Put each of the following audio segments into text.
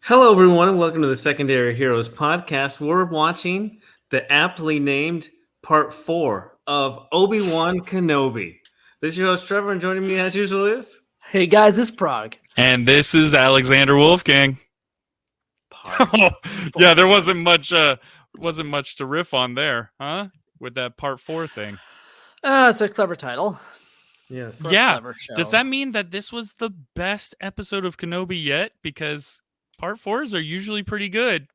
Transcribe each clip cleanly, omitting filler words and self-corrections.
Hello, everyone, and welcome to the Secondary Heroes podcast. We're watching the aptly named Part 4 of Obi Wan Kenobi. This is your host, Trevor, and joining me as usual is... Hey guys, it's Prague. And this is Alexander Wolfgang. Yeah, there wasn't much to riff on there, huh? With that Part 4 thing. It's a clever title. Yes. Yeah. Does that mean that this was the best episode of Kenobi yet? Because Part 4s are usually pretty good.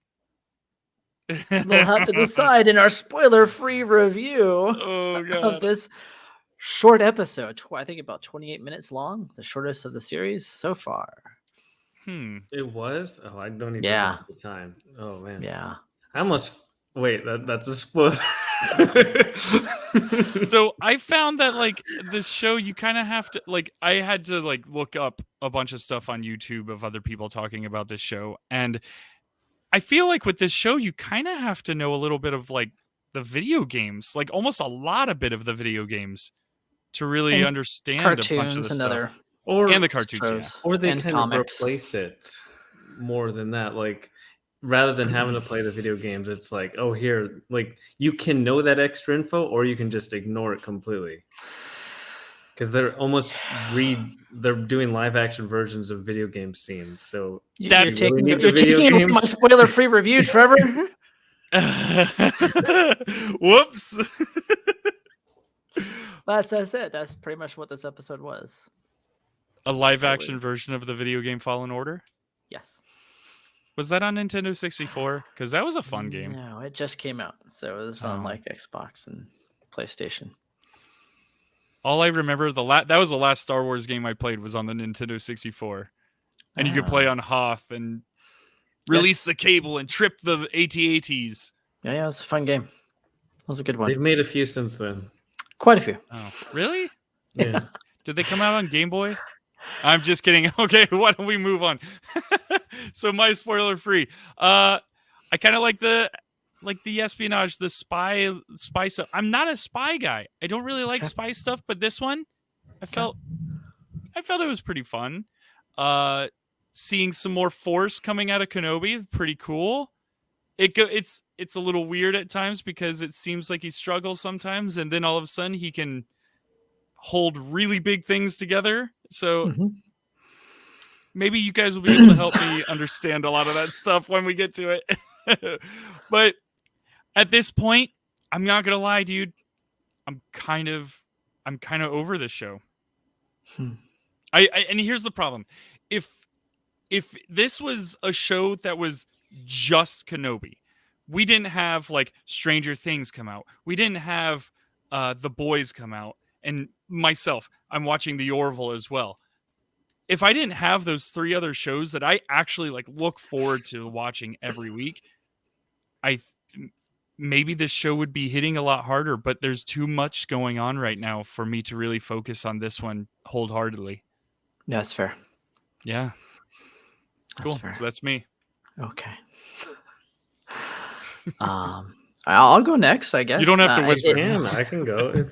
We'll have to decide in our spoiler-free review of this short episode. I think about 28 minutes long, the shortest of the series so far. It was? Oh, I don't even Yeah. know the time. Oh, man. Yeah. I almost... Wait, that's a spoiler. So I found that this show, you kind of have to I had to look up a bunch of stuff on YouTube of other people talking about this show, and I feel like with this show you kind of have to know a little bit of the video games, almost a lot of bit of the video games to really and understand cartoons a bunch of the and stuff. other And the cartoons, yeah. Or they and kind comics. of replace it more than that. Rather than having to play the video games, it's here, you can know that extra info, or you can just ignore it completely. Because they're almost they're doing live action versions of video game scenes. So you're taking my spoiler-free review, Trevor. Whoops. That's it. That's pretty much what this episode was. A live action version of the video game Fallen Order? Yes. Was that on Nintendo 64? Because that was a fun game. No, it just came out. So it was on Xbox and PlayStation. All I remember, that was the last Star Wars game I played, was on the Nintendo 64. And you could play on Hoth and release the cable and trip the AT-ATs. Yeah, it was a fun game. That was a good one. They've made a few since then. Quite a few. Oh, really? Yeah. Did they come out on Game Boy? I'm just kidding. Okay, why don't we move on? So my spoiler free. I kind of like the espionage, the spy stuff. I'm not a spy guy. I don't really like spy stuff, but this one, I felt it was pretty fun. Seeing some more Force coming out of Kenobi, pretty cool. It's a little weird at times because it seems like he struggles sometimes, and then all of a sudden he can hold really big things together. So maybe you guys will be able to help me understand a lot of that stuff when we get to it. But at this point, I'm not gonna lie, dude. I'm kind of over this show. And here's the problem: if this was a show that was just Kenobi, we didn't have Stranger Things come out. We didn't have The Boys come out. And myself, I'm watching The Orville as well. If I didn't have those 3 other shows that I actually look forward to watching every week, maybe this show would be hitting a lot harder, but there's too much going on right now for me to really focus on this one wholeheartedly. That's fair. Yeah. Cool. Fair. So that's me. Okay. I'll go next, I guess. You don't have to whisper. I can go.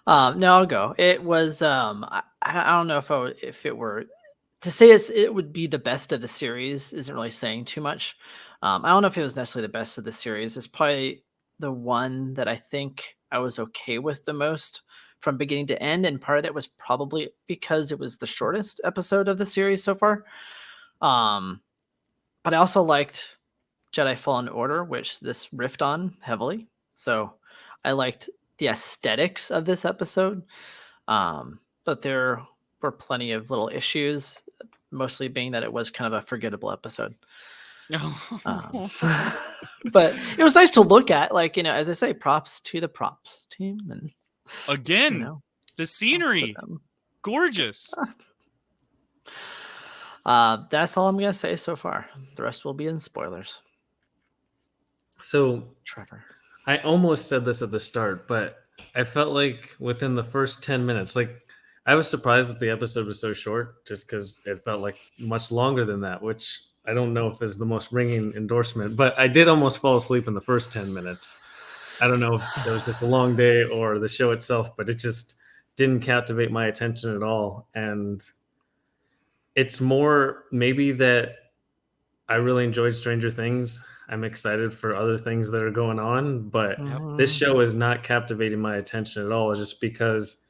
No, I'll go. It was I don't know if it were to say it would be the best of the series isn't really saying too much. I don't know if it was necessarily the best of the series. It's probably the one that I think I was okay with the most from beginning to end, and part of that was probably because it was the shortest episode of the series so far. But I also liked Jedi Fallen Order, which this riffed on heavily. So I liked the aesthetics of this episode. But there were plenty of little issues, mostly being that it was kind of a forgettable episode. But it was nice to look at, as I say, props to the props team. And again, the scenery, gorgeous. That's all I'm going to say so far. The rest will be in spoilers. So, Trevor, I almost said this at the start, but I felt like within the first 10 minutes, I was surprised that the episode was so short, just because it felt like much longer than that, which I don't know if is the most ringing endorsement, but I did almost fall asleep in the first 10 minutes. I don't know if it was just a long day or the show itself, but it just didn't captivate my attention at all. And it's more maybe that I really enjoyed Stranger Things. I'm excited for other things that are going on, but this Mhm. show is not captivating my attention at all just because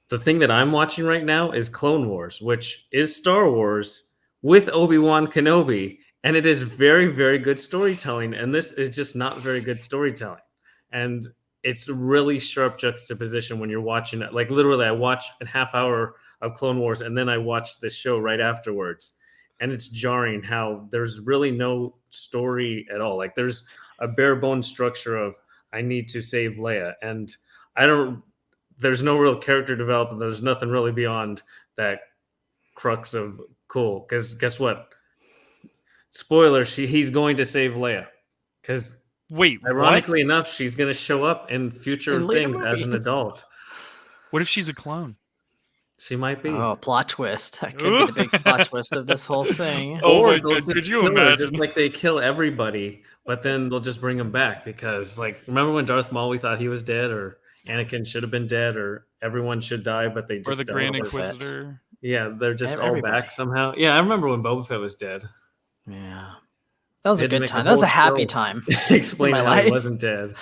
the thing that I'm watching right now is Clone Wars, which is Star Wars with Obi Wan Kenobi, and it is very, very good storytelling. And this is just not very good storytelling, and it's really sharp juxtaposition when you're watching it. Like literally, I watch a half hour of Clone Wars, and then I watch this show right afterwards, and it's jarring how there's really no story at all. Like there's a bare bones structure of I need to save Leia, and I don't there's no real character development. There's nothing really beyond that crux of cool. Because guess what? Spoiler: he's going to save Leia. Because Wait, what? ironically enough, she's going to show up in future In later things as an movies. adult. What if she's a clone? She might be. Oh, plot twist. That could be the big plot twist of this whole thing. Oh Or my they'll god, just could you kill her, imagine? just like they kill everybody, but then they'll just bring him back because, like, remember when Darth Maul, we thought he was dead, or Anakin should have been dead, or everyone should die, but they Or just the don't. Grand Boba Fett. Inquisitor? Yeah, they're just all Everybody. back somehow. Yeah, I remember when Boba Fett was dead. Yeah. That was They a had to good make time. That was whole a happy show time. explaining my how he life. wasn't dead.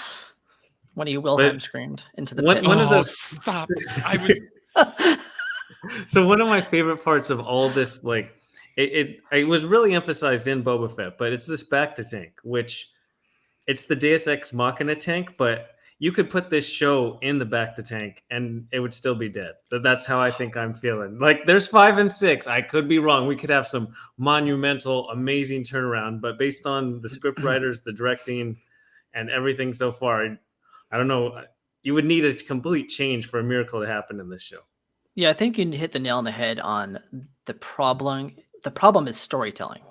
When he Wilhelm But screamed into the one- pit. one of Oh, the- stop. I was So one of my favorite parts of all this, like, it was really emphasized in Boba Fett, but it's this Bacta tank, which it's the Deus Ex Machina tank, but you could put this show in the Bacta tank and it would still be dead. That's how I think I'm feeling. Like, there's 5 and 6. I could be wrong. We could have some monumental, amazing turnaround, but based on the script writers, the directing, and everything so far, I don't know. You would need a complete change for a miracle to happen in this show. Yeah, I think you hit the nail on the head on the problem. The problem is storytelling.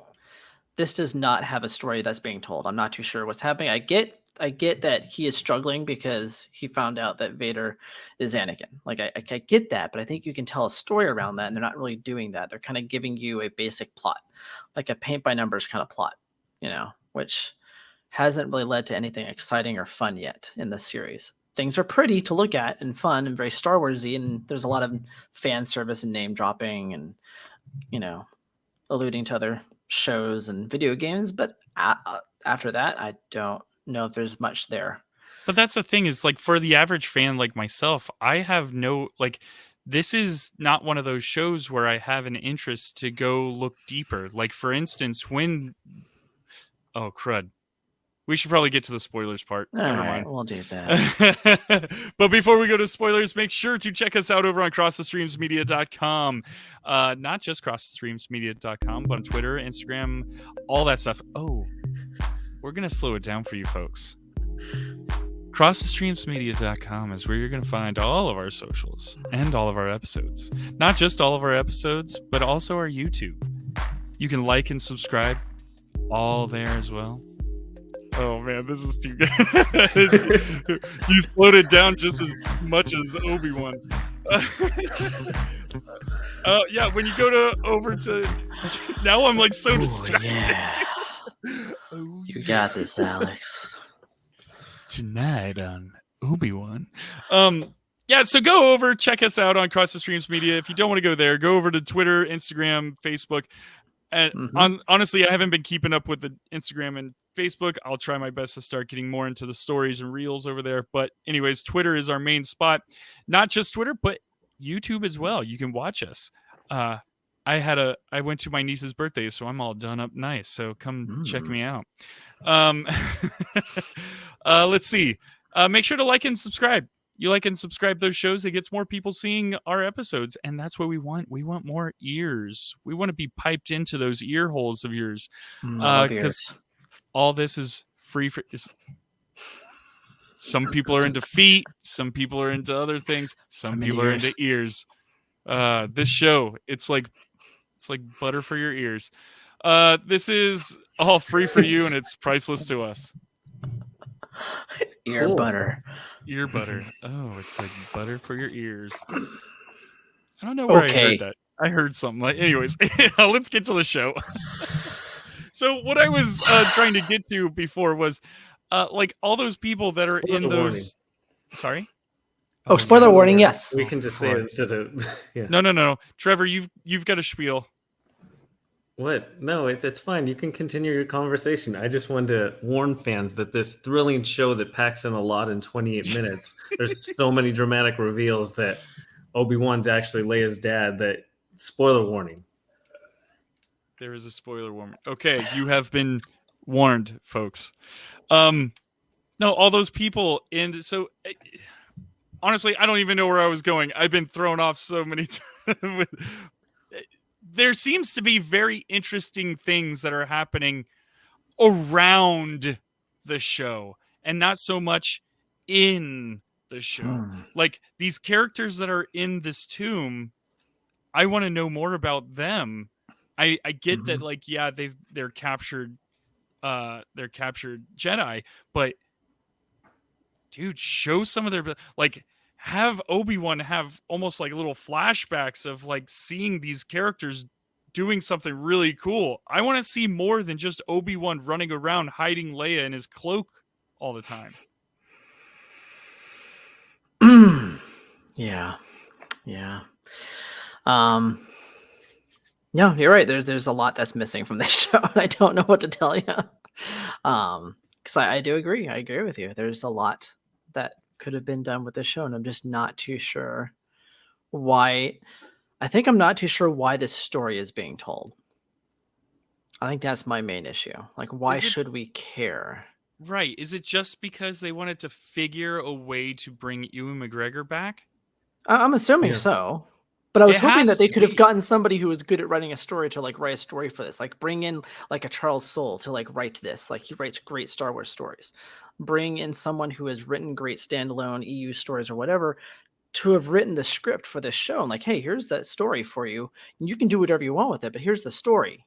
This does not have a story that's being told. I'm not too sure what's happening. I get that he is struggling because he found out that Vader is Anakin. Like I get that, but I think you can tell a story around that, and they're not really doing that. They're kind of giving you a basic plot, like a paint by numbers kind of plot, which hasn't really led to anything exciting or fun yet in the series. Things are pretty to look at and fun and very Star Warsy, and there's a lot of fan service and name dropping and alluding to other shows and video games. But after that, I don't know if there's much there. But that's the thing is, like, for the average fan like myself, I have no, like, this is not one of those shows where I have an interest to go look deeper. Like, for instance, oh, crud. We should probably get to the spoilers part. All Never right, mind. we'll do that. But before we go to spoilers, make sure to check us out over on crossthestreamsmedia.com. Not just crossthestreamsmedia.com, but on Twitter, Instagram, all that stuff. Oh, we're going to slow it down for you folks. Crossthestreamsmedia.com is where you're going to find all of our socials and all of our episodes. Not just all of our episodes, but also our YouTube. You can like and subscribe all there as well. Oh man, this is too good. You slowed it down just as much as Obi-Wan. Yeah, when you go over to now I'm like so distracted. Yeah. You got this, Alex. Tonight on Obi-Wan. Yeah, so go over, check us out on Cross the Streams Media. If you don't want to go there, go over to Twitter, Instagram, Facebook. And honestly, I haven't been keeping up with the Instagram and Facebook. I'll try my best to start getting more into the stories and reels over there. But anyways, Twitter is our main spot. Not just Twitter, but YouTube as well. You can watch us. I went to my niece's birthday, so I'm all done up nice. So come check me out. Let's see. Make sure to like and subscribe. You like and subscribe those shows, it gets more people seeing our episodes, and that's what we want. We want more ears. We want to be piped into those ear holes of yours, because all this is free for. Some people are into feet, some people are into other things, some people are into ears. This show, it's like butter for your ears. This is all free for you, and it's priceless to us. Ear butter. Ear butter. Oh, it's like butter for your ears. I don't know where I heard that. I heard something like. Anyways, let's get to the show. So what I was trying to get to before was, like all those people that are in those. Warning. Sorry. Oh, spoiler warning! Yes. We can just say it instead of. Yeah. No. Trevor, you've got a spiel. What? No, it's fine. You can continue your conversation. I just wanted to warn fans that this thrilling show that packs in a lot in 28 minutes, there's so many dramatic reveals that Obi-Wan's actually Leia's dad that spoiler warning. There is a spoiler warning. Okay, you have been warned, folks. No, all those people, and so honestly, I don't even know where I was going. I've been thrown off so many times. There seems to be very interesting things that are happening around the show and not so much in the show. Like these characters that are in this tomb, I want to know more about them. I get that, like, yeah, they're captured Jedi, but dude, show some of their, like, have Obi-Wan have almost like little flashbacks of like seeing these characters doing something really cool. I want to see more than just Obi-Wan running around hiding Leia in his cloak all the time. Yeah. No, you're right. There's a lot that's missing from this show. And I don't know what to tell you. Because I do agree. I agree with you. There's a lot that could have been done with this show, and I'm just not too sure why. I think I'm not too sure why this story is being told. I think that's my main issue. Like, why should we care? Right. Is it just because they wanted to figure a way to bring Ewan McGregor back? I'm assuming so. But I was hoping that they could have be. gotten somebody who was good at writing a story to like write a story for this. Like bring in like a Charles Soule to like write this. Like he writes great Star Wars stories. Bring in someone who has written great standalone EU stories or whatever to have written the script for this show. And like, hey, here's that story for you. And you can do whatever you want with it, but here's the story.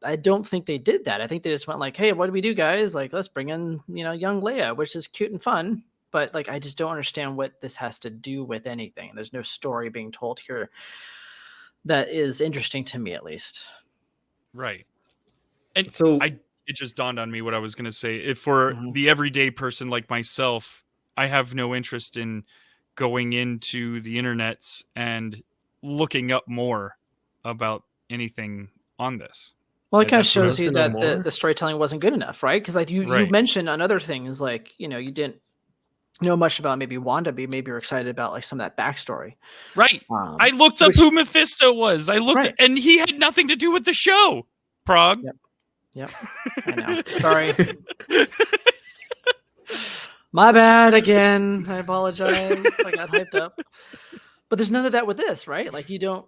I don't think they did that. I think they just went like, hey, what do we do, guys? Like, let's bring in, young Leia, which is cute and fun. But like, I just don't understand what this has to do with anything. There's no story being told here that is interesting to me, at least. Right. And so it just dawned on me what I was going to say. If for the everyday person like myself, I have no interest in going into the internets and looking up more about anything on this. Well, it kind of shows you that the storytelling wasn't good enough, right? Because like you mentioned on other things, like, you didn't know much about maybe Wanda, but maybe you're excited about like some of that backstory. Right. I looked up who Mephisto was. And he had nothing to do with the show. Prague. Yep. I know. Sorry. My bad again. I apologize. I got hyped up. But there's none of that with this, right? Like you don't,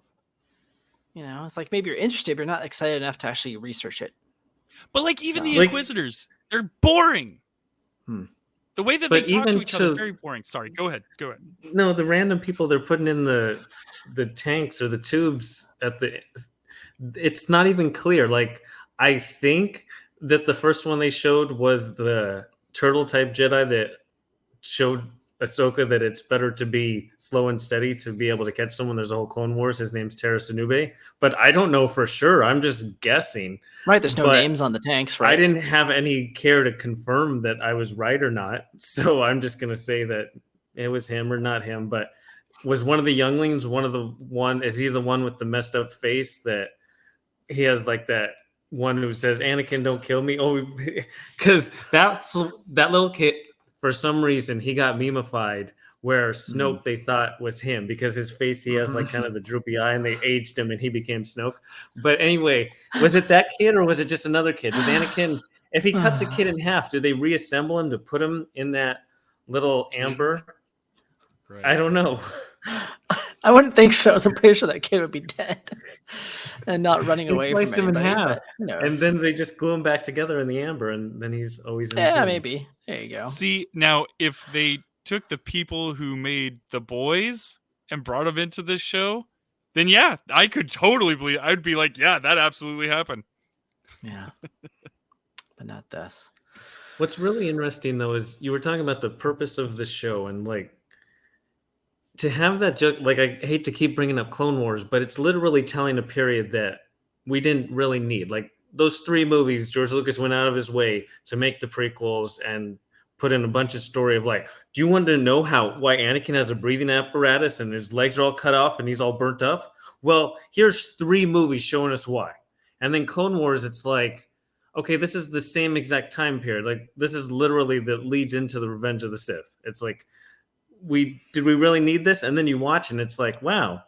it's like maybe you're interested, but you're not excited enough to actually research it. But like even the Inquisitors, they're boring. The way that they talk to each other is very boring. Sorry, go ahead. No, the random people they're putting in the tanks or the tubes it's not even clear. Like, I think that the first one they showed was the turtle type Jedi that showed Ahsoka that it's better to be slow and steady to be able to catch someone. There's a whole Clone Wars. His name's Tara Sinube, but I don't know for sure. I'm just guessing. Right, there's no names on the tanks, right? I didn't have any care to confirm that I was right or not, so I'm just going to say that it was him or not him. But was one of the younglings is he the one with the messed up face that he has like that one who says, Anakin, don't kill me? Oh, because that little kid, for some reason, he got memeified where Snoke they thought was him because his face, he has like kind of the droopy eye, and they aged him and he became Snoke. But anyway, was it that kid or was it just another kid? Does Anakin, if he cuts a kid in half, do they reassemble him to put him in that little amber? Right. I don't know. I wouldn't think so. I'm pretty sure that kid would be dead and not running away from slice him in half. And then they just glue him back together in the amber, and then he's always in tune. Maybe. There you go. See, now if they took the people who made The Boys and brought them into this show, then yeah, I could totally believe. I'd be like, yeah, that absolutely happened. Yeah, but not this. What's really interesting though is you were talking about the purpose of the show, and like to have that joke. Like, I hate to keep bringing up Clone Wars, but it's literally telling a period that we didn't really need. Like those 3 movies, George Lucas went out of his way to make the prequels and put in a bunch of story of like, do you want to know why Anakin has a breathing apparatus and his legs are all cut off and he's all burnt up? Well, here's 3 movies showing us why. And then Clone Wars, it's like, okay, this is the same exact time period. Like this is literally that leads into the Revenge of the Sith. It's like, did we really need this? And then you watch and it's like, wow,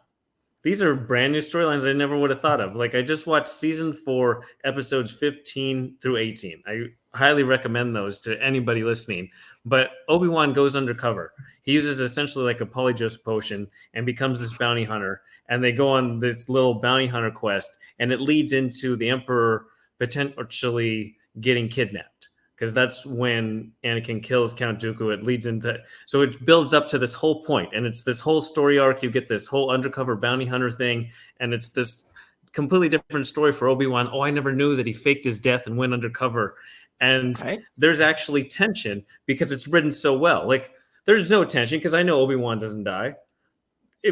these are brand new storylines I never would have thought of. Like I just watched season 4, episodes 15 through 18. I highly recommend those to anybody listening. But Obi-Wan goes undercover. He uses essentially like a polydress potion and becomes this bounty hunter. And they go on this little bounty hunter quest, and it leads into the Emperor potentially getting kidnapped. Because that's when Anakin kills Count Dooku. It leads into, so it builds up to this whole point, and it's this whole story arc. You get this whole undercover bounty hunter thing, and it's this completely different story for Obi-Wan. Oh, I never knew that he faked his death and went undercover. And there's actually tension because it's written so well. Like there's no tension because I know Obi-Wan doesn't die,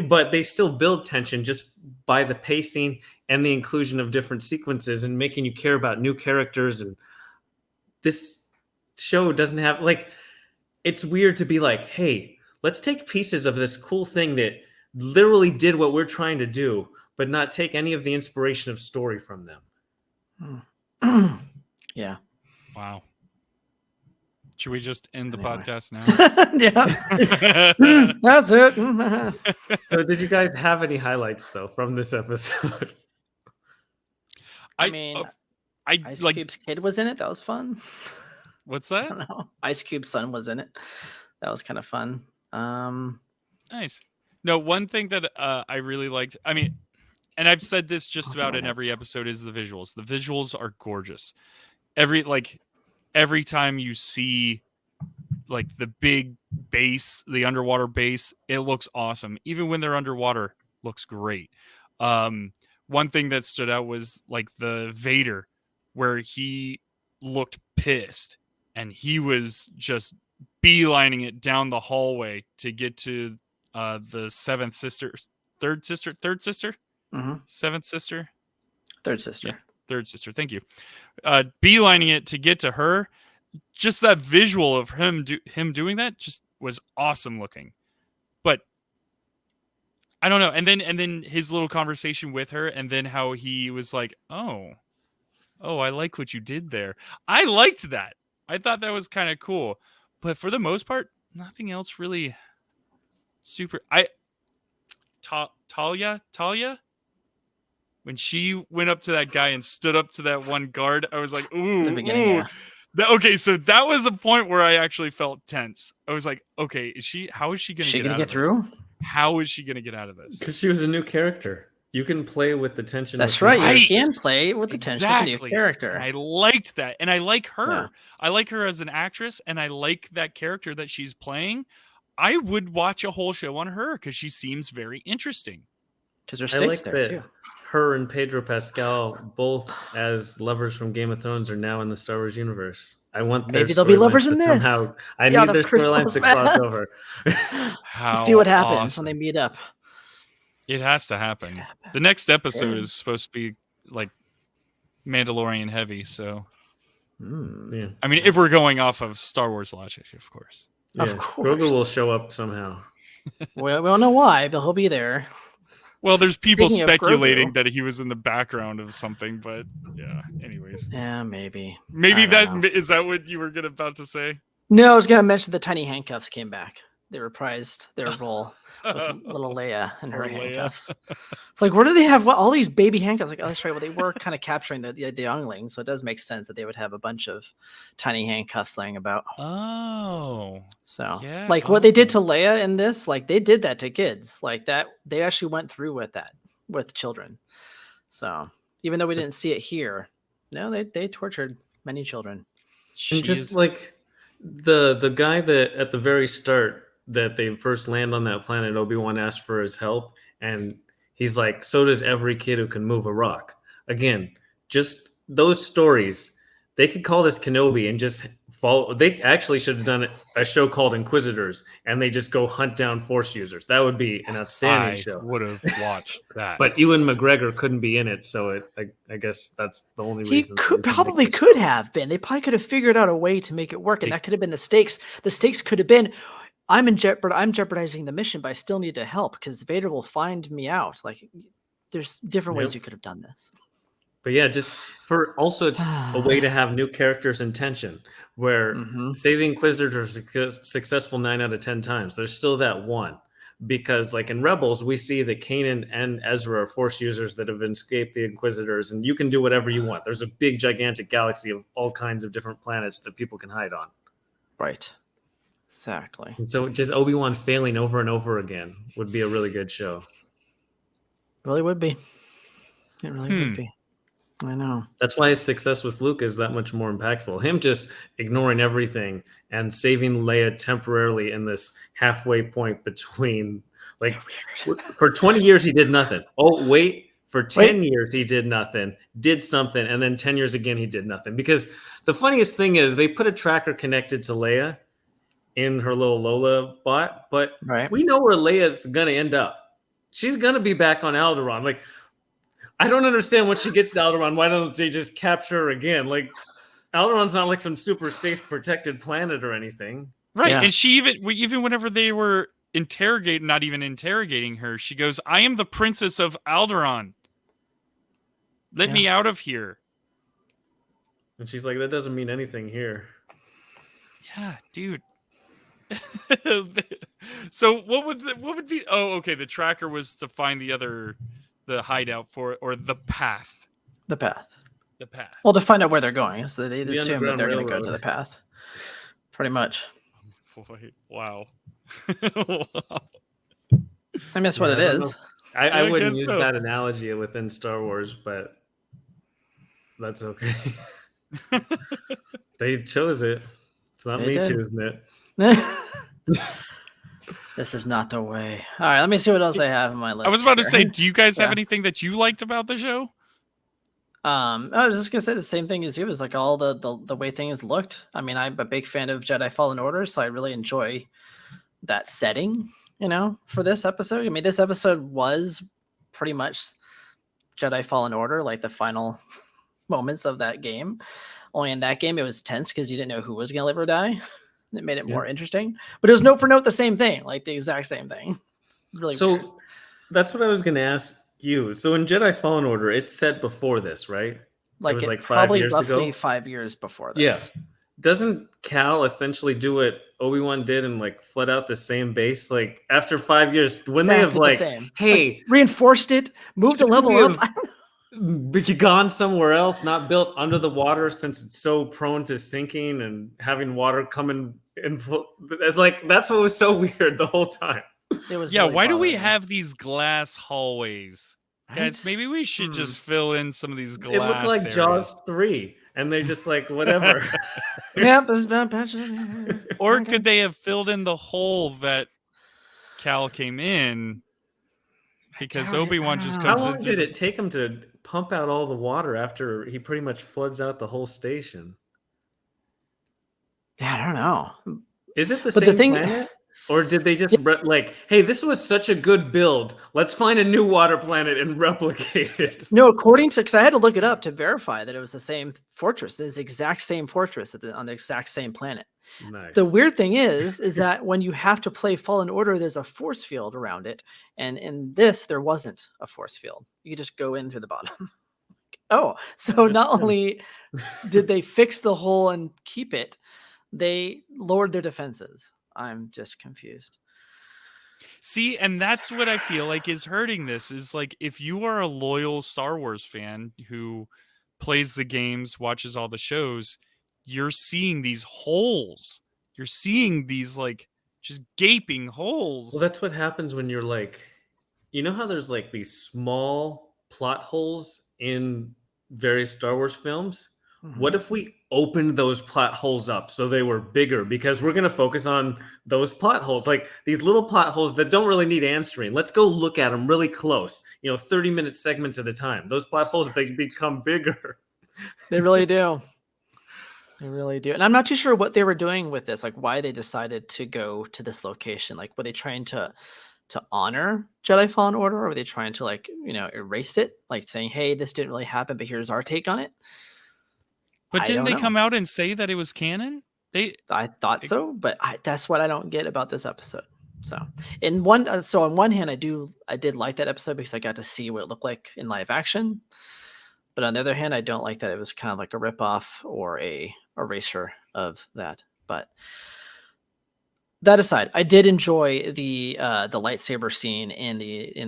but they still build tension just by the pacing and the inclusion of different sequences and making you care about new characters. And this show doesn't have, like, it's weird to be like, hey, let's take pieces of this cool thing that literally did what we're trying to do, but not take any of the inspiration of story from them. Yeah. Wow. Should we just end the podcast now? Yeah. That's it. So did you guys have any highlights though from this episode? I mean, Ice Cube's kid was in it. That was fun. What's I that? don't know. Ice Cube's son was in it. That was kind of fun. Nice. No, one thing that I really liked, I mean, and I've said this just about in every episode, is the visuals. The visuals are gorgeous. Every time you see like the big base, the underwater base, it looks awesome. Even when they're underwater, looks great. One thing that stood out was like the Vader, where he looked pissed and he was just beelining it down the hallway to get to the third sister, Mm-hmm. seventh sister, third sister. Yeah, third sister. Thank you. Beelining it to get to her. Just that visual of him doing that just was awesome looking. But I don't know. And then his little conversation with her, and then how he was like, oh, I like what you did there. I liked that. I thought that was kind of cool. But for the most part, nothing else really super. Talia, when she went up to that guy and stood up to that one guard, I was like, ooh. Yeah. Okay, so that was a point where I actually felt tense. I was like, okay, how is she going to get through? How is she going to get out of this? Because she was a new character. You can play with the tension. That's right. You can play with the tension of a new character. And I liked that. And I like her. Yeah. I like her as an actress, and I like that character that she's playing. I would watch a whole show on her because she seems very interesting. Because there's stakes there, too. Her and Pedro Pascal, both as lovers from Game of Thrones, are now in the Star Wars universe. I want maybe they'll be lovers in this. Somehow, I need their storylines to cross over. See what happens when they meet up. It has to happen. The next episode is supposed to be like Mandalorian heavy, so yeah. I mean, if we're going off of Star Wars logic, of course. Yeah. Of course. Grogu will show up somehow. We don't know why, but he'll be there. Well, there's people speculating that he was in the background of something, but yeah, anyways. Yeah, maybe. Maybe is that what you were about to say? No, I was going to mention the tiny handcuffs came back. They reprised their role with little Leia and her handcuffs. It's like, where do they have all these baby handcuffs? Like, oh, that's right. Well, they were kind of capturing the youngling, so it does make sense that they would have a bunch of tiny handcuffs laying about. Oh. So, yeah, like what they did to Leia in this, like they did that to kids. Like that, they actually went through with that with children. So, even though we didn't see it here, no, they tortured many children. And just like the guy that at the very start that they first land on that planet, Obi-Wan asked for his help, and he's like, so does every kid who can move a rock. Again, just those stories, they could call this Kenobi and just follow. They actually should have done a show called Inquisitors, and they just go hunt down Force users. That would be an outstanding show. I would have watched that. But Ewan McGregor couldn't be in it, so I guess that's the only reason. He probably could have been. They probably could have figured out a way to make it work, and that could have been the stakes. The stakes could have been, I'm jeopardizing the mission, but I still need to help because Vader will find me out. Like, there's different ways you could have done this. But yeah, just for also it's a way to have new characters and tension. Where Mhm. say the Inquisitors are successful 9 out of 10 times, there's still that one. Because like in Rebels, we see that Kanan and Ezra are Force users that have escaped the Inquisitors, and you can do whatever you want. There's a big, gigantic galaxy of all kinds of different planets that people can hide on. Right. Exactly. And so just Obi-Wan failing over and over again would be a really good show. Really would be. It really would be. I know. That's why his success with Luke is that much more impactful. Him just ignoring everything and saving Leia temporarily in this halfway point between, like, for 20 years he did nothing. Oh, wait, for 10 years he did nothing, did something, and then 10 years again he did nothing. Because the funniest thing is they put a tracker connected to Leia in her little Lola bot, but we know where Leia's going to end up. She's going to be back on Alderaan. Like, I don't understand when she gets to Alderaan, why don't they just capture her again? Like, Alderaan's not like some super safe, protected planet or anything. Right. Yeah. And she even whenever they were not even interrogating her, she goes, I am the princess of Alderaan. Let me out of here. And she's like, that doesn't mean anything here. Yeah, dude. So what would be? Oh, okay. The tracker was to find the hideout for it, or the path. The path. The path. Well, to find out where they're going, so they assume that they're going to go to the path. Pretty much. Boy, wow. I mean, that's what it is. I wouldn't use that analogy within Star Wars, but that's okay. They chose it. It's not me choosing it. This is not the way. All right, let me see what else I have on my list. I was about to say, do you guys have anything that you liked about the show? I was just gonna say the same thing as you. It was like all the way things looked. I mean, I'm a big fan of Jedi Fallen Order, so I really enjoy that setting, for this episode. I mean, this episode was pretty much Jedi Fallen Order, like the final moments of that game. Only in that game, it was tense because you didn't know who was going to live or die. It made it more interesting. But it was note for note the same thing, like the exact same thing. It's really weird. That's what I was going to ask you. So in Jedi Fallen Order, it's set before this, right? Like it was like 5 years ago? Roughly 5 years before this. Yeah. Doesn't Cal essentially do what Obi-Wan did and like flood out the same base? Like after 5 years, when they have like, hey, reinforced it, moved a level up. Gone somewhere else, not built under the water since it's so prone to sinking and having water coming in. Like that's what was so weird the whole time. It was why do we have these glass hallways? Guys, maybe we should just fill in some of these glass. It looked like areas. Jaws 3, and they just like whatever. Yep, there's bad patch. Or could they have filled in the hole that Cal came in? Because Obi-Wan just comes in. How long did it take him to pump out all the water after he pretty much floods out the whole station? Yeah, I don't know. Is it the same planet? Or did they just like, hey, this was such a good build. Let's find a new water planet and replicate it. No, according to, because I had to look it up to verify that it was the same fortress. It's the exact same fortress on the exact same planet. Nice. The weird thing is that when you have to play Fallen Order, there's a force field around it. And in this, there wasn't a force field. You just go in through the bottom. So not only did they fix the hole and keep it, they lowered their defenses. I'm just confused. See, and that's what I feel like is hurting this, is like if you are a loyal Star Wars fan who plays the games, watches all the shows, you're seeing these holes. You're seeing these like just gaping holes. Well, that's what happens when you're like, you know how there's like these small plot holes in various Star Wars films? Mm-hmm. What if we opened those plot holes up so they were bigger? Because we're going to focus on those plot holes, like these little plot holes that don't really need answering. Let's go look at them really close, 30-minute segments at a time. Those plot holes, they become bigger. They really do. They really do. And I'm not too sure what they were doing with this, like why they decided to go to this location. Like, were they trying to honor Jedi Fallen Order, or were they trying to erase it? Like saying, hey, this didn't really happen, but here's our take on it. But didn't they come out and say that it was canon? I thought so, but that's what I don't get about this episode. So on one hand, I did like that episode because I got to see what it looked like in live action. But on the other hand, I don't like that it was kind of like a ripoff or a erasure of that. But that aside, I did enjoy the lightsaber scene in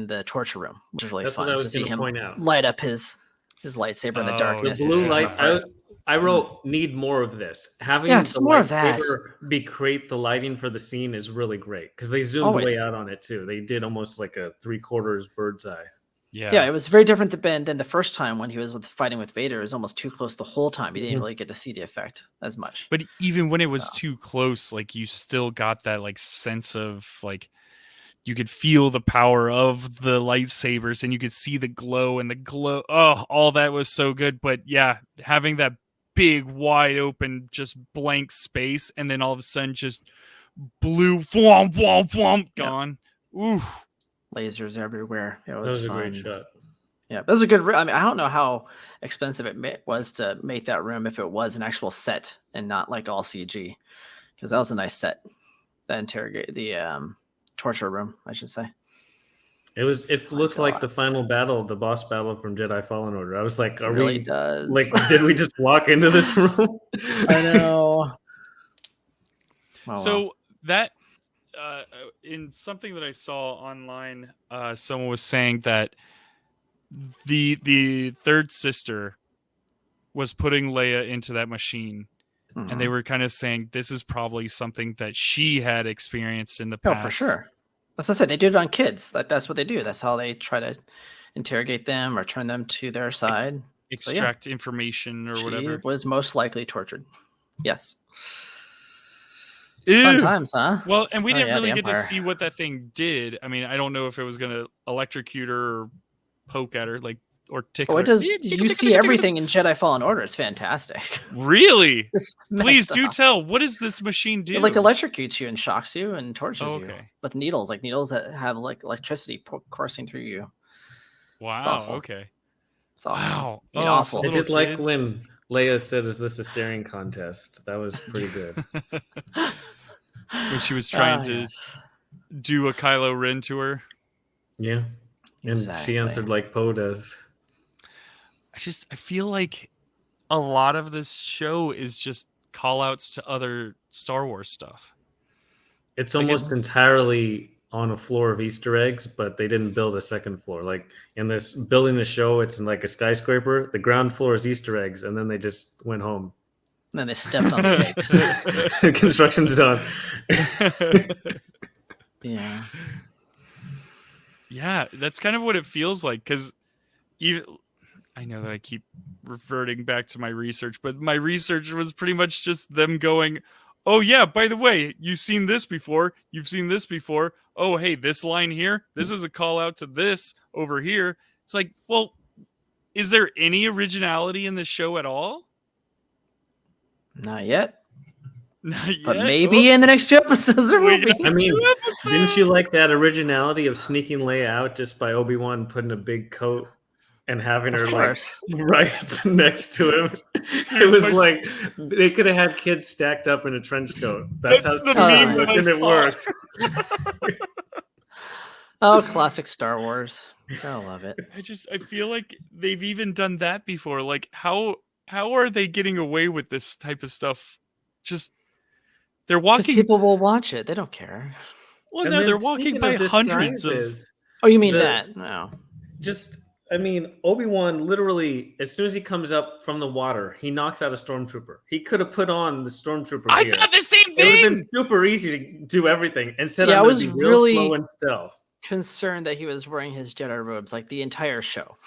the torture room, which was really That's what fun I to was see going to him point out. light up his lightsaber in the Oh, darkness. The and blue take him light. apart. I wrote need more of this. Having Yeah, the just more of that. lightsaber create the lighting for the scene is really great because they zoomed Always. way out on it too. They did almost like a 3/4 bird's eye. Yeah, it was very different than the first time when he was fighting with Vader. It was almost too close the whole time. You didn't Mhm. really get to see the effect as much. But even when it was So. too close, like you still got that like sense of like you could feel the power of the lightsabers and you could see the glow and the glow. Oh, all that was so good. But yeah, having that big, wide open, just blank space, and then all of a sudden just blue, whomp, whomp, whomp, gone. Ooh. Lasers everywhere. It That was was a fun. great shot. Yeah, that was a good. I mean, I don't know how expensive it was to make that room if it was an actual set and not like all CG, because that was a nice set. The torture room, I should say. It looks like God. the final battle, the boss battle from Jedi Fallen Order. I was like, It really does. like, did we just walk into this room? I know. Oh, So well. that in something that I saw online, someone was saying that the third sister was putting Leia into that machine, and they were kind of saying this is probably something that she had experienced in the past. Oh, for sure. As I said, they do it on kids. That's what they do. That's how they try to interrogate them or turn them to their side. Extract information or She whatever. was most likely tortured. Yes. Ew. Fun times, huh? Well, and we didn't really the get to Empire. see what that thing did. I mean, I don't know if it was going to electrocute her or poke at her, like, or tickle Oh, it her. does. You see everything in Jedi Fallen Order. It's fantastic. Really? It's Please messed do up. tell. What does this machine do? It like electrocutes you and shocks you and tortures Oh, you okay. with needles, like needles that have like electricity coursing through you. Wow. It's awful. Okay. It's awesome. Wow. I mean, Oh, awful. I little did like kids. when Leia said, "Is this a staring contest?" That was pretty good. When she was trying to Yes. do a Kylo Ren to her. Yeah, and she Exactly. answered like Poe does. I feel like a lot of this show is just call outs to other Star Wars stuff. It's Like almost entirely on a floor of Easter eggs, but they didn't build a second floor. Like in this building the show, it's in like a skyscraper. The ground floor is Easter eggs, and then they just went home. And then they stepped on the eggs. Construction's done. Yeah. Yeah, that's kind of what it feels like. Because even I know that I keep reverting back to my research, but my research was pretty much just them going, "Oh yeah, by the way, you've seen this before. You've seen this before. Oh hey, this line here. This is a call out to this over here." It's like, well, is there any originality in the show at all? Not yet. Not yet. But maybe in the next 2 episodes there will be. I mean, didn't you like that originality of sneaking Leia out just by Obi Wan putting a big coat and having her like right next to him? It was like they could have had kids stacked up in a trench coat. That's how the meme that I and it saw. worked. Oh, classic Star Wars. I love it. I feel like they've even done that before. Like how are they getting away with this type of stuff? Just they're Because walking. people will watch it. They don't care. Well, And no, then they're walking speaking by of hundreds of. disguises, Oh, you mean The- that? No. just I mean, Obi-Wan literally, as soon as he comes up from the water, he knocks out a stormtrooper. He could have put on the stormtrooper I gear. thought the same It would have thing. been super easy to do everything. Instead, Yeah, I I'm going was to be real really- slow and stealth. Concerned that he was wearing his Jedi robes like the entire show.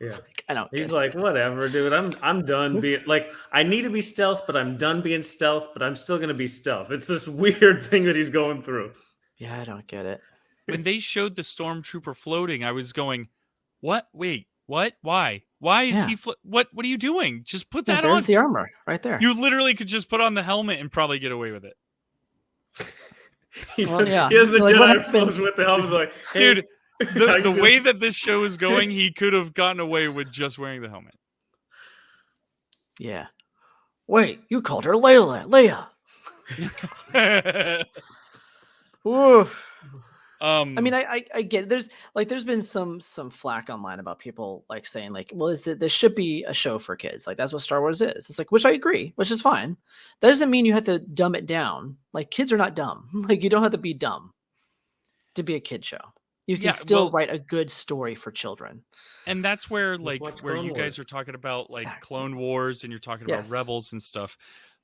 Yeah. It's like, I don't He's get like, whatever, dude. I'm done being like, I need to be stealth, but I'm done being stealth, but I'm still going to be stealth. It's this weird thing that he's going through. Yeah, I don't get it. When they showed the stormtrooper floating, I was going, "What? Wait, what? Why? Why is Yeah. he? What are you doing? Just put Yeah, that on." there's the armor right there. You literally could just put on the helmet and probably get away with it. Well, yeah. He has the Like, what Jedi happened- pose with the helmet. Like, hey, Dude, how the you way that this show is going, he could have gotten away with just wearing the helmet. Yeah. Wait, you called her Leia. Oof. I mean, I get it. There's been some flack online about people like saying like, well, this should be a show for kids. Like that's what Star Wars is. It's like, which I agree, which is fine. That doesn't mean you have to dumb it down. Like kids are not dumb. Like you don't have to be dumb to be a kid show. You can still write a good story for children. And that's where like Watch where Clone you guys Wars. are talking about like Exactly. Clone Wars and you're talking Yes. about Rebels and stuff.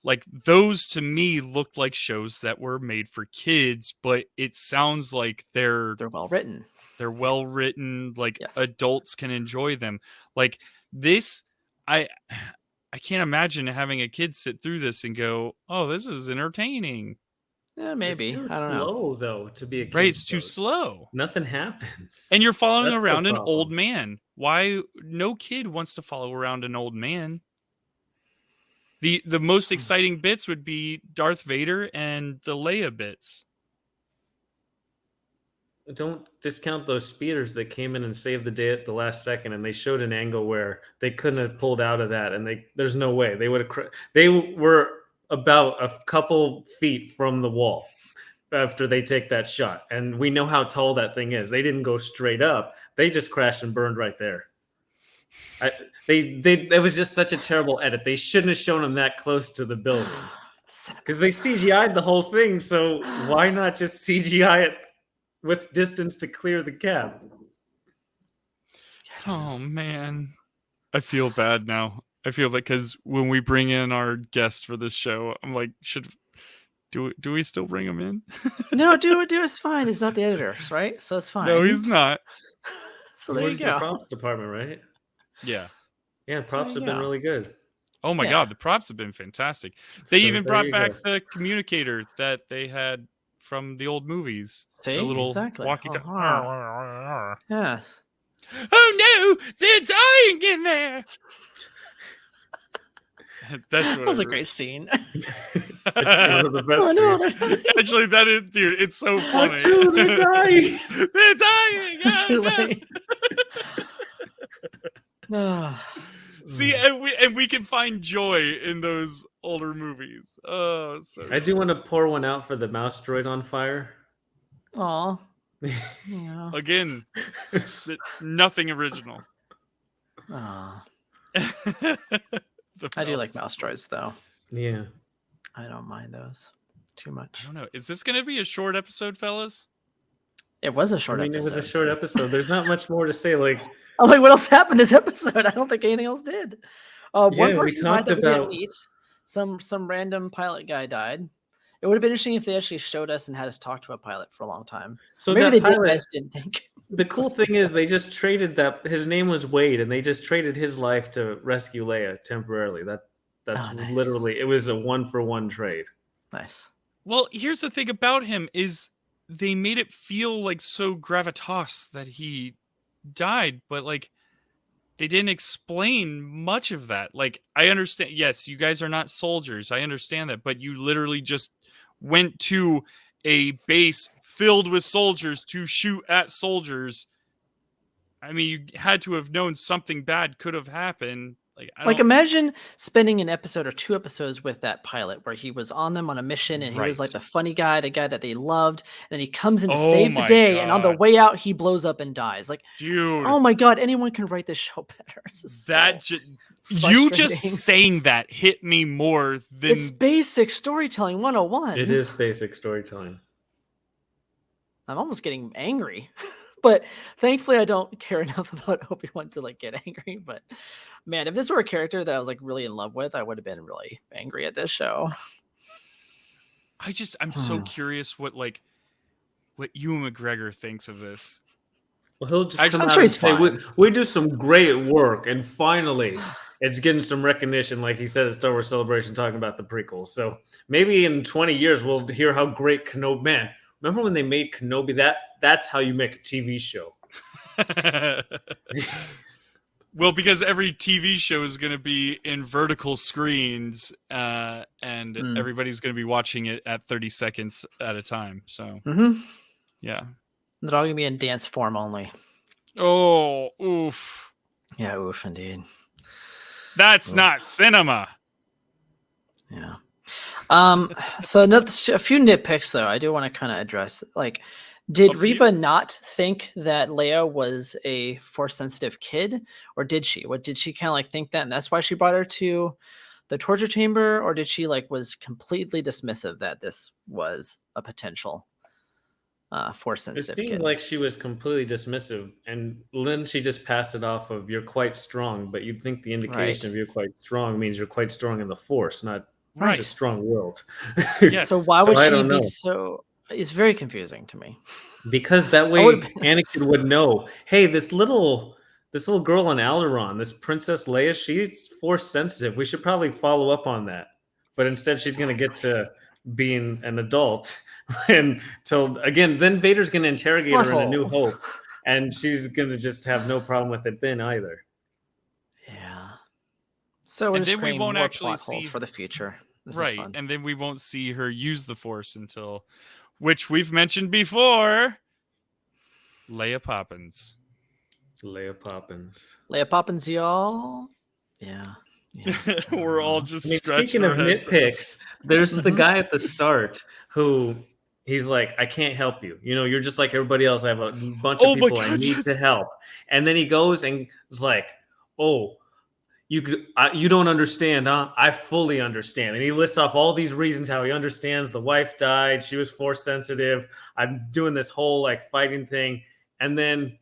Like those to me looked like shows that were made for kids, but it sounds like they're well written. They're well written, like Yes. adults can enjoy them. Like this, I can't imagine having a kid sit through this and go, "Oh, this is entertaining." Yeah, maybe. It's too I don't know. slow though to be a kid. Right? It's too slow. Nothing happens. And you're following That's the around an old problem. man. Why no kid wants to follow around an old man? The most exciting bits would be Darth Vader and the Leia bits. Don't discount those speeders that came in and saved the day at the last second, and they showed an angle where they couldn't have pulled out of that, and there's no way they would have. They were about a couple feet from the wall after they take that shot, and we know how tall that thing is. They didn't go straight up; they just crashed and burned right there. It was just such a terrible edit. They shouldn't have shown them that close to the building because they CGI'd the whole thing. So why not just CGI it with distance to clear the gap? Oh man, I feel bad now. I feel bad because when we bring in our guest for this show, I'm like, do we still bring him in? No, dude, it's fine. He's not the editors, right? So it's fine. No, he's not. So there you The go. props department, right? Yeah. Yeah, props there you have been go. really good. Oh my Yeah. god, the props have been fantastic. They So even there brought you back go. the communicator that they had from the old movies. See? The little Exactly. walkie-talkie. Yes. Oh no, they're dying in there. That's what That was I a great scene. It's one of the best. Oh no, scenes. they're Actually, that is, dude, it's so funny. Achoo, they're dying. They're dying. Oh, too no. late. Ah. See, and we can find joy in those older movies. Oh, so I do want to pour one out for the mouse droid on fire. Aw. Yeah. again, nothing original. Aw. The I do like mouse. mouse droids though. Yeah. I don't mind those too I much. don't know. Is this going to be a short episode, fellas? It was a short I mean, episode. it was a short episode. There's not much more to say. Like, I'm like, what else happened this episode? I don't think anything else did. One Yeah, we person died talked that we didn't about- meet. Some random pilot guy died. It would have been interesting if they actually showed us and had us talk to a pilot for a long time. so Maybe that they did, but I pilot, just didn't think. the cool thing is they just traded that. His name was Wade, and they just traded his life to rescue Leia temporarily. That's Oh, nice. literally, it was a 1-for-1 trade. Nice. Well, here's the thing about him is they made it feel like so gravitas that he died, but like they didn't explain much of that. Like, I understand, yes, you guys are not soldiers. I understand that, but you literally just went to a base filled with soldiers to shoot at soldiers. I mean, you had to have known something bad could have happened. Like imagine spending an episode or 2 episodes with that pilot where he was on them on a mission and he was like Right. the funny guy, the guy that they loved, and then he comes in to Oh save the my day, and on the God. way out he blows up and dies. Like, dude, oh my god, anyone can write this show better. This is that so you just frustrating. saying that hit me more than It's basic storytelling 101. It is basic storytelling. I'm almost getting angry. But thankfully I don't care enough about Obi-Wan to like get angry. But man, if this were a character that I was like really in love with, I would have been really angry at this show. I'm so curious what Ewan McGregor thinks of this. Well, he'll just I'm come out sure and he's say, fine. we do some great work, and finally it's getting some recognition, like he said at Star Wars Celebration, talking about the prequels. So maybe in 20 years we'll hear how great Kenobi. Man, remember when they made Kenobi? That's how you make a TV show. Well, because every TV show is going to be in vertical screens, and everybody's going to be watching it at 30 seconds at a time. So, yeah. They're all gonna be in dance form only. Oh, oof. Yeah, oof, indeed. That's not cinema. Yeah. So a few nitpicks though. I do want to kind of address. Like, Did A few. Reva not think that Leia was a force sensitive kid, or did she? What did she kind of like think that, and that's why she brought her to the torture chamber, or did she like was completely dismissive that this was a potential force It sensitive seemed kid? like she was completely dismissive, and then she just passed it off of "you're quite strong," but you'd think the indication Right. of "you're quite strong" means you're quite strong in the Force, not Right. just strong-willed. Yes. So why So would I she don't be know. so? It's very confusing to me. Because that I would. way Anakin would know, hey, this little girl on Alderaan, this Princess Leia, she's force sensitive. We should probably follow up on that. But instead she's gonna get to being an adult until again, then Vader's gonna interrogate her in A New Buttholes. Hope, and she's gonna just have no problem with it then either. Yeah. So we're And just then we creating won't more actually plot holes see for the future. This is right, fun. and then we won't see her use the Force until, which we've mentioned before, Leia Poppins. Leia Poppins. Leia Poppins, y'all. Yeah. We're all just I mean, scratching speaking our of heads. nitpicks, there's the Mhm. guy at the start who he's like, I can't help you. You know, you're just like everybody else. I have a bunch of Oh my people I God, need yes. to help. And then he goes and is like, oh, you don't understand, huh? I fully understand. And he lists off all these reasons how he understands. The wife died. She was force sensitive. I'm doing this whole like fighting thing. And then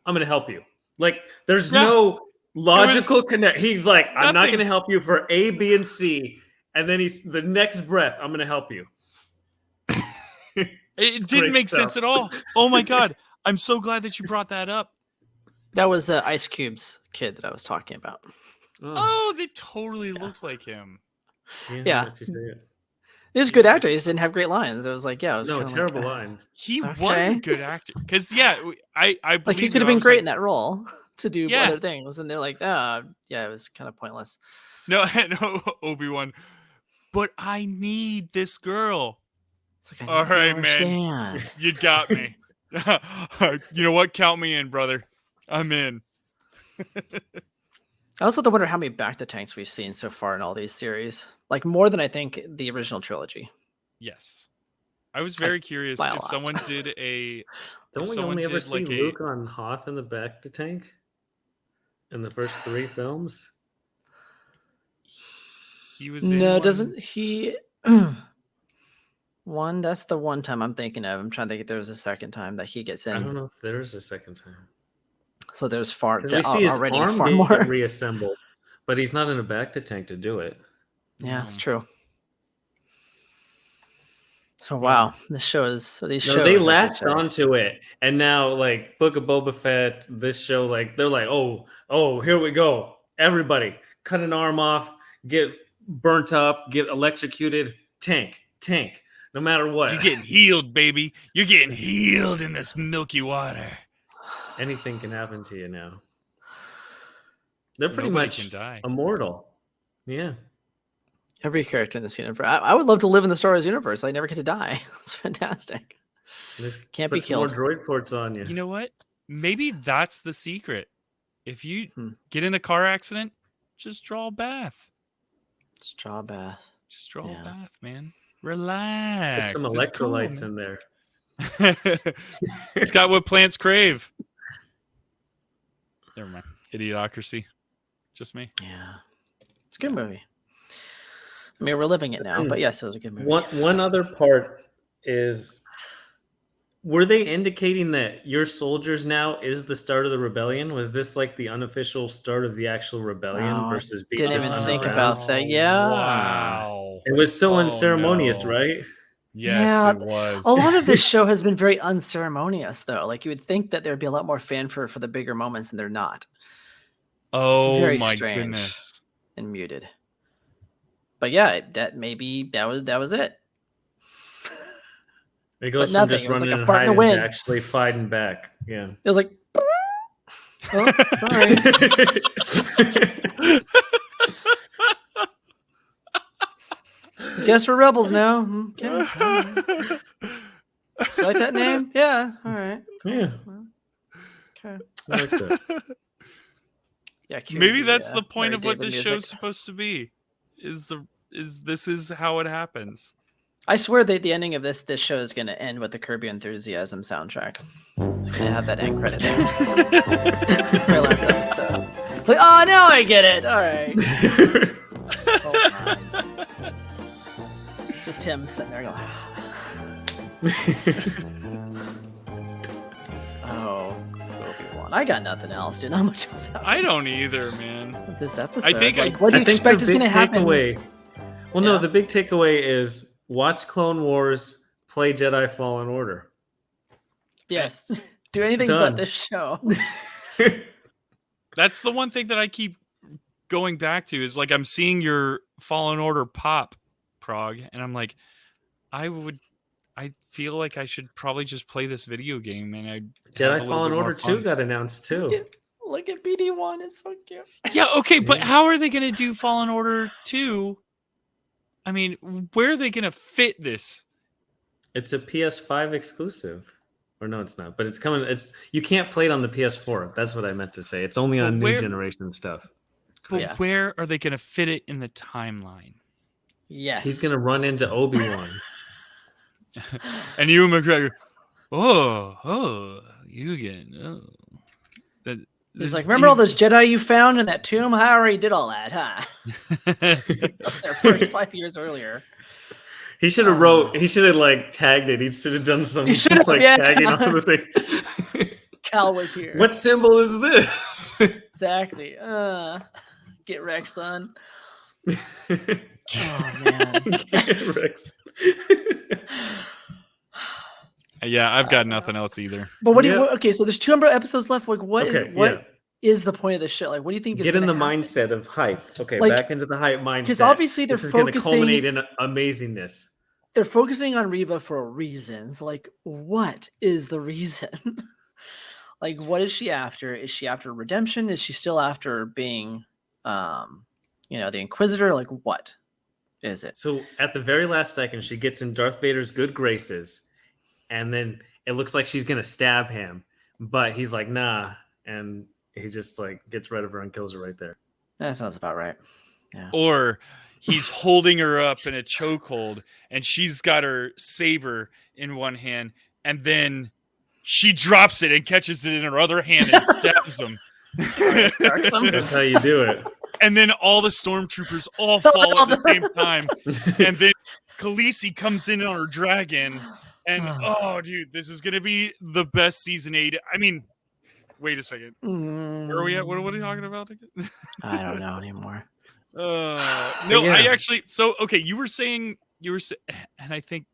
I'm going to help you. Like, there's Yeah. no logical connect. He's like, I'm not nothing. going to help you for A, B, and C. And then he's the next breath, I'm going to help you. It didn't great make stuff. sense at all. Oh my God. I'm so glad that you brought that up. That was Ice Cube's kid that I was talking about. Oh, that totally looks like him. Yeah. let you say it. He was a good actor. He just didn't have great lines. It was like, yeah, it was No, kind of terrible like, lines. He was Okay. a good actor. Because, yeah, I believe like he you. could have I been was great like, in that role to do Yeah. other things. And they're like, yeah, it was kind of pointless. No, Obi Wan. But I need this girl. It's like, All right, man. understand. You got me. You know what? Count me in, brother. I'm in. I also wonder how many back to tanks we've seen so far in all these series. Like more than I think the original trilogy. Yes. I was very curious by a if lot. someone did a. Don't if we someone only ever did see like Luke on Hoth in the back to tank? In the first 3 films? He was in No, one. doesn't he? One, that's the one time I'm thinking of. I'm trying to think if there was a second time that he gets I don't in. know if there's a second time. So there's far Because we see his already arm far get more. reassembled, but he's not in a back to tank to do it. Yeah, it's No. true. So Yeah. wow, this show is these No, shows. they I should latched say. onto it, and now like Book of Boba Fett, this show, like they're like, oh, here we go, everybody, cut an arm off, get burnt up, get electrocuted, tank, no matter what. You're getting healed, baby. You're getting healed in this milky water. Anything can happen to you now. They're pretty Nobody much can die. immortal. Yeah. Every character in this universe. I would love to live in the Star Wars universe. I never get to die. It's fantastic. Just Can't put be some more killed. droid ports on you. You know what? Maybe that's the secret. If you Hmm. get in a car accident, just draw a bath. Straw bath. Just draw Yeah. a bath, man. Put Relax. some It's cool, electrolytes man. in there. It's got what plants crave. Never mind. Idiocracy. Just me. Yeah. It's a good movie. I mean, we're living it now, but yes, it was a good movie. One other part is, were they indicating that your soldiers now is the start of the rebellion? Was this like the unofficial start of the actual rebellion Oh, I versus being didn't just even think underground? about that. Yeah. Wow. It was so Oh, unceremonious, no. right? Yes, Yeah, it was. A lot of this show has been very unceremonious, though. Like you would think that there'd be a lot more fanfare for the bigger moments, and they're not. Oh very my strange. goodness. And muted. But yeah, that was it. It goes But from just nothing. It was like running a and fart in the hiding to wind. actually fighting back. Yeah. It was like, oh, sorry. Guess we're rebels now. Okay. All right. You like that name? Yeah. All right. Yeah. Okay. I like that. Yeah. cue Maybe that's the Larry point of what David this music. show's supposed to be. Is this is how it happens. I swear that the ending of this show is going to end with the Kirby Enthusiasm soundtrack. It's going to have that end credit there. For last episode. It's like, oh, now I get it. All right. Hold on. Just him sitting there going, oh, Obi Wan. I got nothing else, dude. Not much else happened. I don't either, man. With this episode. I think what do you expect is going to happen? Well, no, the big takeaway is watch Clone Wars, play Jedi Fallen Order. Yes. Do anything Done. but this show. That's the one thing that I keep going back to is like I'm seeing your Fallen Order pop, Prague, and I'm like, I feel like I should probably just play this video game, and I Jedi Fallen Order 2 got announced too. Look at BD1, it's so cute. Yeah, okay, but how are they going to do Fallen Order 2? I mean, where are they going to fit this? It's a PS5 exclusive. Or no, it's not. But it's coming. You can't play it on the PS4. That's what I meant to say. It's only on new generation stuff. But where are they going to fit it in the timeline? Yes. He's going to run into Obi Wan. And Ewan McGregor, you again. He's like, remember all those Jedi you found in that tomb? I already did all that, huh? That's their first 5 years earlier. He should have he should have like tagged it. He should have done some like tagging on the thing. Cal was here. What symbol is this? Exactly. Get wrecked, son. Oh man. Get wrecked. Yeah, I've got nothing else either. But what do you? Okay, so there's 2 episodes left. Like, what is the point of this shit? Like, what do you think? Get in the mindset of hype. Okay, like, back into the hype mindset. Because obviously they're this focusing. Is going to culminate in amazingness. They're focusing on Reva for a reason. So, like, what is the reason? Like, what is she after? Is she after redemption? Is she still after being, the Inquisitor? Like, what is it? So at the very last second, she gets in Darth Vader's good graces, and then it looks like she's gonna stab him, but he's like, nah, and he just like gets rid of her and kills her right there. That sounds about right. Yeah. Or he's holding her up in a chokehold, and she's got her saber in one hand, and then she drops it and catches it in her other hand and stabs him. That's how you do it. And then all the stormtroopers all fall at the same time. And then Khaleesi comes in on her dragon. And, oh, dude, this is going to be the best season 8. I mean, wait a second. Where are we at? What are we talking about again? I don't know anymore. I actually, okay, you were saying, and I think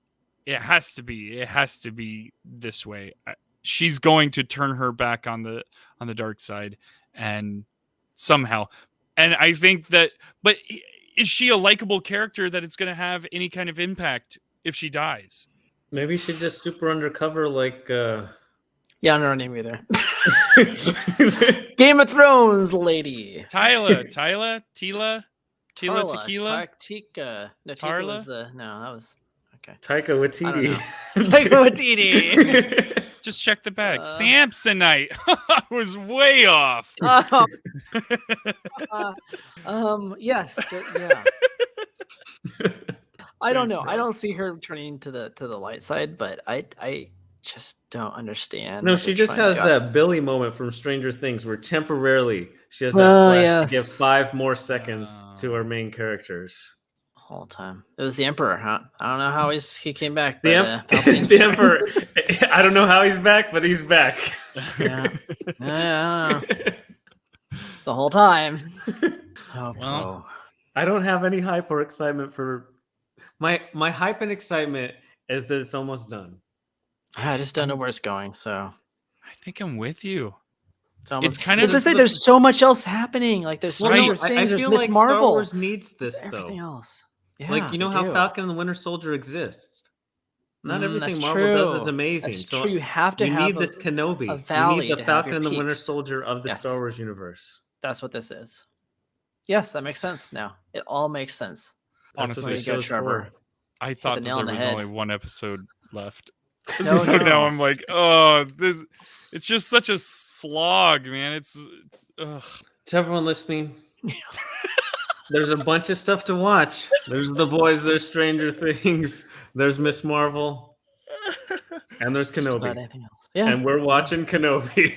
it has to be this way. She's going to turn her back on the dark side, and somehow, and I think that, but is she a likable character that it's going to have any kind of impact if she dies? Maybe she's just super undercover, like. Yeah, I don't know her name either. Game of Thrones lady. Tila, Tika. No, Tika was that was okay. Taika Waititi. Taika Waititi. Just check the bag. Samsonite. I was way off. Yes. Yeah. I don't know. I don't see her turning to the light side, but I just don't understand. No, she just has that Billy moment from Stranger Things where temporarily she has that flash to give 5 more seconds to our main characters. Whole time. It was the Emperor, huh? I don't know how he came back. But, the Emperor. I don't know how he's back, but he's back. Yeah. I don't know. The whole time. I don't have any hype or excitement for my hype and excitement is that it's almost done. I just don't know where it's going. So I think I'm with you. It's kind of. As I say, there's so much else happening. Like there's so many things. I There's feel Miss like Marvel. Star Wars needs this there's everything else. Yeah, like how Falcon and the Winter Soldier exists. Not everything Marvel does is amazing. That's true. You have to have need this Kenobi. You need the Falcon and the Winter Soldier of the Star Wars universe. That's what this is. Yes, that makes sense now. It all makes sense. Honestly, Trevor. I thought that there was only one episode left. No. Now I'm like, oh, it's just such a slog, man. It's to everyone listening. There's a bunch of stuff to watch. There's The Boys, there's Stranger Things, there's Miss Marvel, and there's Just about Kenobi. anything else. Yeah. And we're watching Kenobi.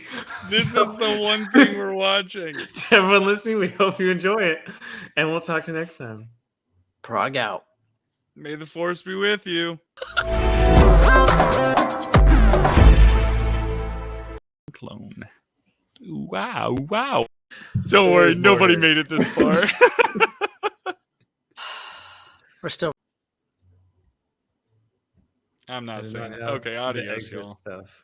This So, is the one thing we're watching. to everyone listening, we hope you enjoy it. And we'll talk to you next time. Prague out. May the force be with you. Clone. Wow, wow. Don't worry, nobody made it this far. We're still. I'm I not did saying not it. have Okay, the adios, exit y'all. stuff.